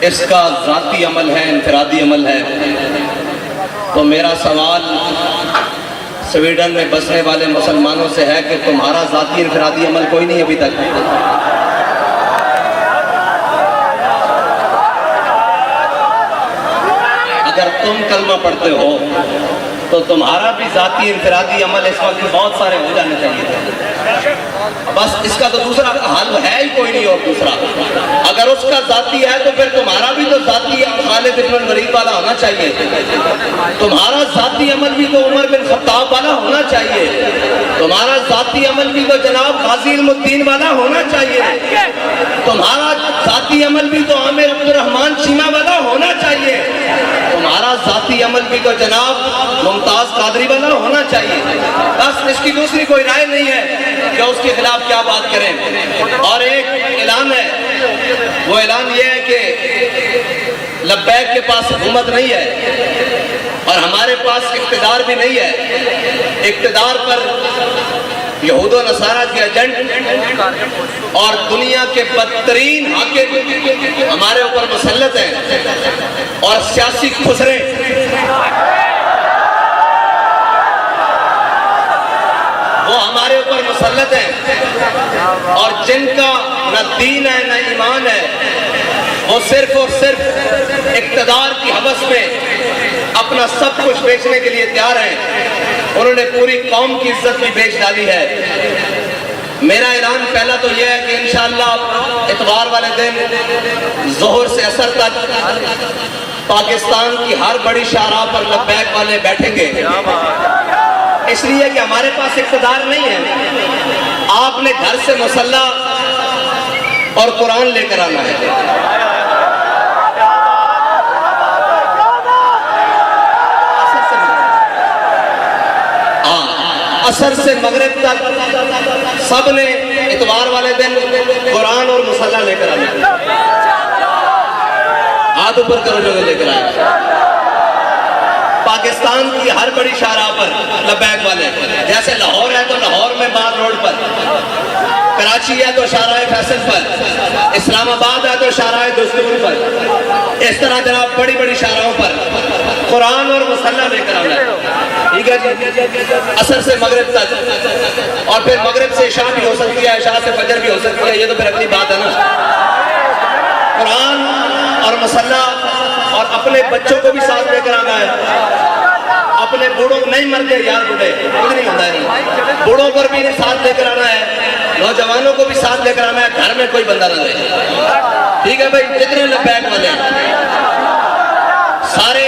اس کا ذاتی عمل ہے، انفرادی عمل ہے۔ تو میرا سوال سویڈن میں بسنے والے مسلمانوں سے ہے کہ تمہارا ذاتی انفرادی عمل کوئی نہیں ابھی تک؟ اگر تم کلمہ پڑھتے ہو تو تمہارا بھی ذاتی انفرادی عمل اس وقت بہت سارے ہو جانے چاہیے۔ بس اس کا تو دوسرا حل ہے ہی کوئی نہیں اور دوسرا۔ اگر اس کا ذاتی ہے تو پھر تمہارا بھی تو ذاتی خالد بن الولید والا ہونا چاہیے، تمہارا ذاتی عمل بھی تو عمر بن خطاب والا ہونا چاہیے، تمہارا ذاتی عمل بھی تو جناب غازی علم الدین والا ہونا چاہیے، تمہارا ذاتی عمل بھی تو عامر عبد الرحمن چیمہ والا ہونا چاہیے، تمہارا ذاتی عمل بھی تو جناب ممتاز قادری والا ہونا چاہیے۔ بس اس کی دوسری کوئی رائے نہیں ہے کہ اس کے خلاف کیا بات کریں۔ اور ایک اعلان ہے، وہ اعلان یہ ہے کہ لبیک کے پاس حکومت نہیں ہے اور ہمارے پاس اقتدار بھی نہیں ہے۔ اقتدار پر یہود و نصارہ کے ایجنٹ اور دنیا کے بدترین حاکم ہمارے اوپر مسلط ہیں اور سیاسی خسرے وہ ہمارے اوپر مسلط ہیں، اور جن کا نہ دین ہے نہ ایمان ہے، وہ صرف اور صرف اقتدار کی ہوس میں اپنا سب کچھ بیچنے کے لیے تیار ہیں۔ انہوں نے پوری قوم کی عزت بھی بیچ ڈالی ہے۔ میرا اعلان پہلا تو یہ ہے کہ انشاءاللہ اتوار والے دن ظہر سے عصر تک پاکستان کی ہر بڑی شاہراہ پر لبیک والے بیٹھیں گے، اس لیے کہ ہمارے پاس اقتدار نہیں ہے۔ آپ نے گھر سے مسلح اور قرآن لے کر آنا ہے۔ عصر سے مغرب تک سب نے اتوار والے دن قرآن اور مسلح لے کر آنا ہے۔ ہاتھ اوپر کرو جو لے کر آئے۔ پاکستان کی ہر بڑی شاہراہ پر لبیک والے، جیسے لاہور ہے تو لاہور میں بار روڈ پر، کراچی ہے تو شاہراہ فیصل پر، اسلام آباد ہے تو شاہراہ دستور پر، اس طرح جناب بڑی بڑی شاہراہوں پر قرآن اور مسلح لے کر آنا ہے۔ ٹھیک ہے جی، عصر سے مغرب تک، اور پھر مغرب سے عشاء بھی ہو سکتی ہے، عشاء سے فجر بھی ہو سکتی ہے، یہ تو پھر اگلی بات ہے نا۔ قرآن اور مسلح، اور اپنے بچوں کو بھی ساتھ لے کر آنا ہے۔ اپنے بوڑھوں کو نہیں مرتے یار، بوڑھے کچھ نہیں ہوتا ہے، بوڑھوں پر بھی ساتھ لے کر آنا ہے، نوجوانوں کو بھی ساتھ لے کر آنا ہے، گھر میں کوئی بندہ نہ رہے۔ ٹھیک ہے بھائی، جتنے لبیک والے سارے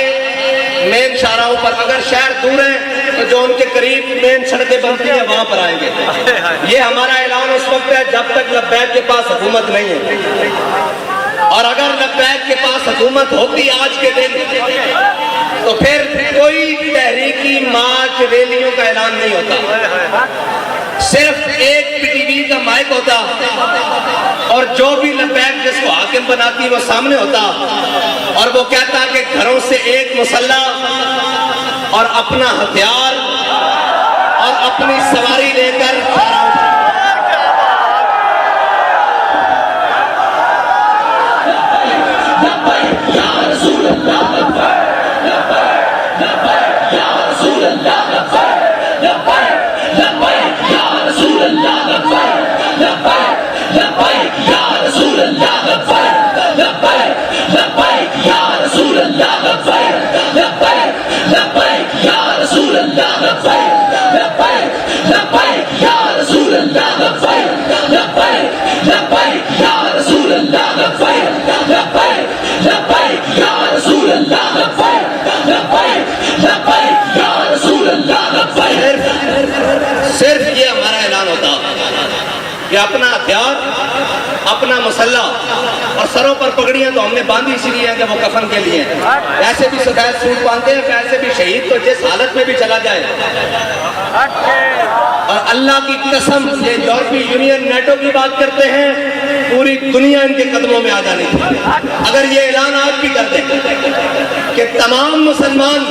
مین شاہراہوں پر، اگر شہر دور ہیں تو جو ان کے قریب مین سڑکیں بنتی ہیں وہاں پر آئیں گے۔ یہ ہمارا اعلان اس وقت ہے جب تک لبیک کے پاس حکومت نہیں ہے، اور اگر لبیک کے پاس حکومت ہوتی آج کے دن تو پھر کوئی تحریکی مارچ ریلیوں کا اعلان نہیں ہوتا، صرف ایک پی ٹی وی کا مائک ہوتا، اور جو بھی لبیک جس کو حاکم بناتی وہ سامنے ہوتا، اور وہ کہتا کہ گھروں سے ایک مسلح اور اپنا ہتھیار اور اپنی سواری لے کر صرف یہ ہمارا اعلان ہوتا کہ اپنا ہتھیار، اپنا مسلح، اور سروں پر پگڑیاں تو ہم نے باندھی اسی لیے ہیں کہ وہ کفن کے لیے ہیں۔ ایسے بھی سفید سوٹ باندھتے ہیں، ایسے بھی شہید تو جس حالت میں بھی چلا جائے۔ اور اللہ کی قسم، یہ یورپی یونین نیٹو کی بات کرتے ہیں، پوری دنیا ان کے قدموں میں آ جانی تھی۔ اگر یہ اعلان آپ بھی کر دیں کہ تمام مسلمان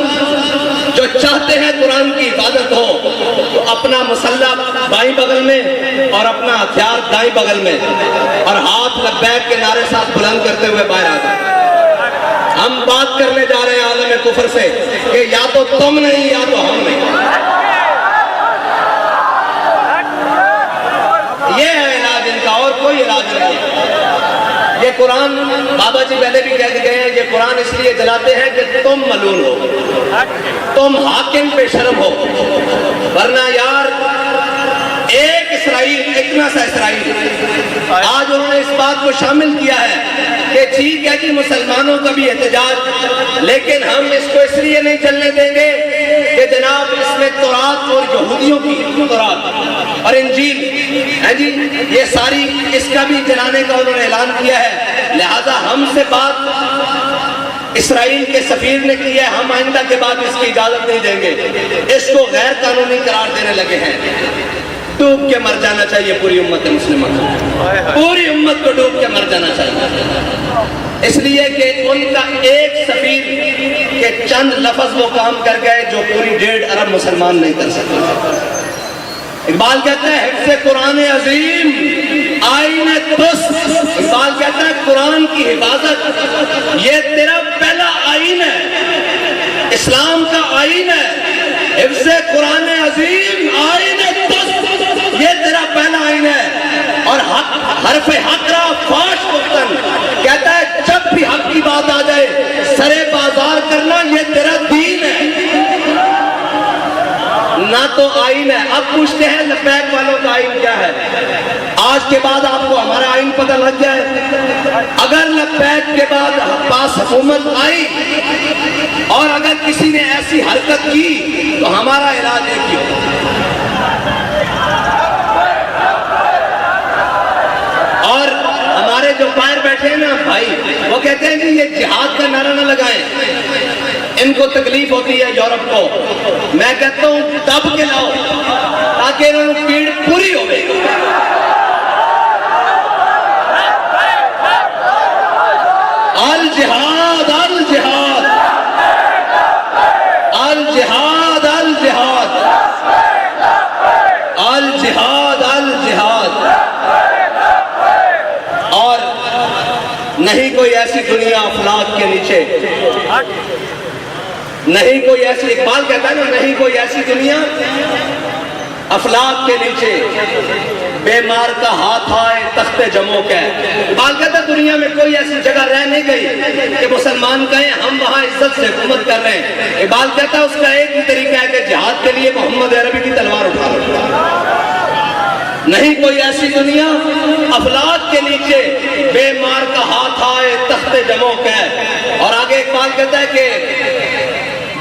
جو چاہتے ہیں قرآن کی حفاظت ہو تو اپنا مسلح بائیں بغل میں اور اپنا ہتھیار دائیں بغل میں، اور ہاتھ لبیک کے نعرے ساتھ بلند کرتے ہوئے باہر آ جائیں۔ ہم بات کرنے جا رہے ہیں عالم کفر سے کہ یا تو تم نہیں یا تو ہم نہیں. یہ ہے علاج ان کا، اور کوئی علاج نہیں ہے. یہ قرآن بابا جی پہلے بھی کہہ گئے ہیں، یہ قرآن اس لیے جلاتے ہیں کہ تم ملون ہو، تم حاکم پہ شرم ہو. ورنہ یار ایک اسرائیل، اتنا سا اسرائیل آج انہوں نے اس بات کو شامل کیا ہے کہ ٹھیک ہے جی مسلمانوں کا بھی احتجاج، لیکن ہم اس کو اس لیے نہیں چلنے دیں گے کہ جناب اس میں تورات اور یہودیوں کی تورات اور انجیل ہے جی، یہ ساری اس کا بھی جلانے کا انہوں نے اعلان کیا ہے. لہذا ہم سے بات اسرائیل کے سفیر نے کی ہے، ہم آئندہ کے بعد اس کی اجازت نہیں دیں گے. اس کو غیر قانونی قرار دینے لگے ہیں. ڈوب کے مر جانا چاہیے پوری امت مسلمہ کو، پوری امت کو ڈوب کے مر جانا چاہیے، اس لیے کہ ان کا ایک سفیر کے چند لفظ وہ کام کر گئے جو پوری 1.5 ارب مسلمان نہیں کر سکتے. اقبال کہتا ہے حفظ قرآن عظیم آئین درست. اقبال کہتا ہے قرآن کی حفاظت یہ تیرا پہلا آئین ہے، اسلام کا آئین ہے. حفظ قرآن عظیم آئین درست یہ تیرا پہلا آئین ہے. اور حرف حق را فاش گفتن کہتا ہے جب بھی حق کی بات آ جائے سرے بازار کرنا یہ تیرا دین ہے، نہ تو آئین ہے. اب پوچھتے ہیں لبیک والوں کا آئین کیا ہے؟ آج کے بعد آپ کو ہمارا آئین پتہ لگ جائے. اگر لبیک کے بعد پاس حکومت آئی اور اگر کسی نے ایسی حرکت کی تو ہمارا علاج ایک ہی ہو. اور ہمارے جو باہر بیٹھے ہیں نا بھائی، وہ کہتے ہیں کہ یہ جہاد کا نعرہ نہ لگائیں، ان کو تکلیف ہوتی ہے یورپ کو. میں کہتا ہوں دب کے لاؤ تاکہ انہوں نے پیڑ پوری ہو گئی. الجہاد الجہاد الجہاد الجہاد الجہاد الجہاد. اور نہیں کوئی ایسی دنیا افلاک کے نیچے، نہیں کوئی ایسی، اقبال کہتا ہے نا نہیں کوئی ایسی دنیا افلاک کے نیچے بیمار کا ہاتھ آئے تخت جموں کے. اقبال کہتا ہے دنیا میں کوئی ایسی جگہ رہ نہیں گئی کہ مسلمان کہیں ہم وہاں عزت سے حکومت کر رہے ہیں. اقبال کہتا ہے اس کا ایک ہی طریقہ ہے کہ جہاد کے لیے محمد عربی کی تلوار اٹھا لو. نہیں کوئی ایسی دنیا افلاک کے نیچے بیمار کا ہاتھ آئے تخت جموں کے. اور آگے اقبال کہتا ہے کہ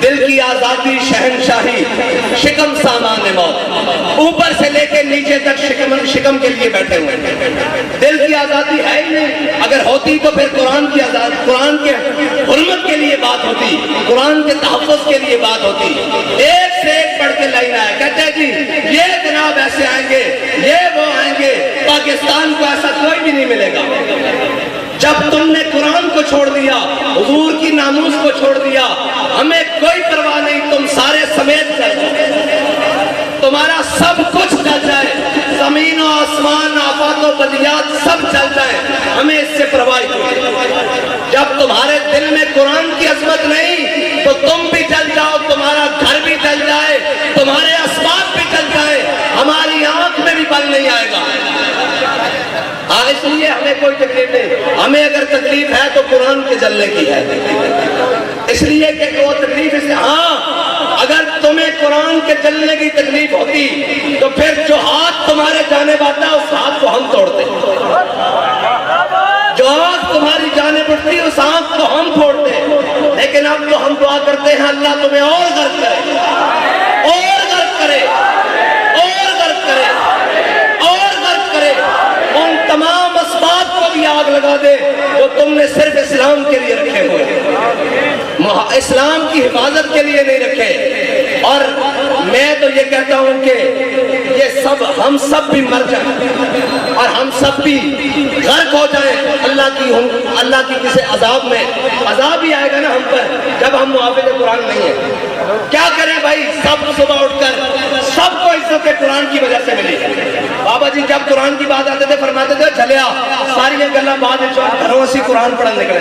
دل کی آزادی شہنشاہی شکم سامان موت. اوپر سے لے کے نیچے تک شکم کے لیے بیٹھے ہوئے ہیں. دل کی آزادی ہے ہی نہیں. اگر ہوتی تو پھر قرآن کی آزادی، قرآن کے حرمت کے لیے بات ہوتی، قرآن کے تحفظ کے لیے بات ہوتی. ایک سے ایک پڑھ کے لائن آئے، کہتے ہیں جی یہ جناب ایسے آئیں گے، یہ وہ آئیں گے. پاکستان کو ایسا کوئی بھی نہیں ملے گا. جب تم نے قرآن کو چھوڑ دیا، حضور کی ناموس کو چھوڑ دیا، ہمیں کوئی پرواہ نہیں، تم سارے سمیت چل جائے، تمہارا سب کچھ چل جائے، زمین و آسمان آفات و بدیات سب چل جائے، ہمیں اس سے پرواہ نہیں. جب تمہارے دل میں قرآن کی عظمت نہیں تو تم بھی چل جاؤ، تمہارا گھر بھی چل جائے، تمہارے اسباب بھی چل جائے، ہماری آنکھ میں بھی بل نہیں آئے گا. ہاں اس لیے ہمیں کوئی تکلیف نہیں. ہمیں اگر تکلیف ہے تو قرآن کے جلنے کی ہے، اس لیے کہ وہ تکلیف اس. ہاں اگر تمہیں قرآن کے جلنے کی تکلیف ہوتی تو پھر جو ہاتھ تمہارے جانے باتا اس ہاتھ کو ہم توڑتے. جو آنکھ تمہاری جانے پڑتی اس آنکھ کو ہم پھوڑتے. لیکن اب تو ہم دعا کرتے ہیں اللہ تمہیں اور غرق کرے، اور غرق کرے، اور غرق کرے، اور غرق کرے. ان تمام اسباب کو بھی آگ لگا دے جو تم نے صرف اسلام کے لیے رکھے ہوئے، اسلام کی حفاظت کے لیے نہیں رکھے. اور میں تو یہ کہتا ہوں کہ یہ سب ہم سب بھی مر جائیں اور ہم سب بھی غرق ہو جائیں اللہ کی کسی عذاب میں. عذاب ہی آئے گا نا ہم پر جب ہم محافظ قرآن نہیں ہیں. کیا کریں بھائی، سب صبح اٹھ کر سب کو عزت قرآن کی وجہ سے ملی. بابا جی جب قرآن کی بات آتے تھے فرماتے تھے چلیا ساری گلا بعد گھروں سے قرآن پڑھنے نکلے.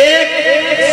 1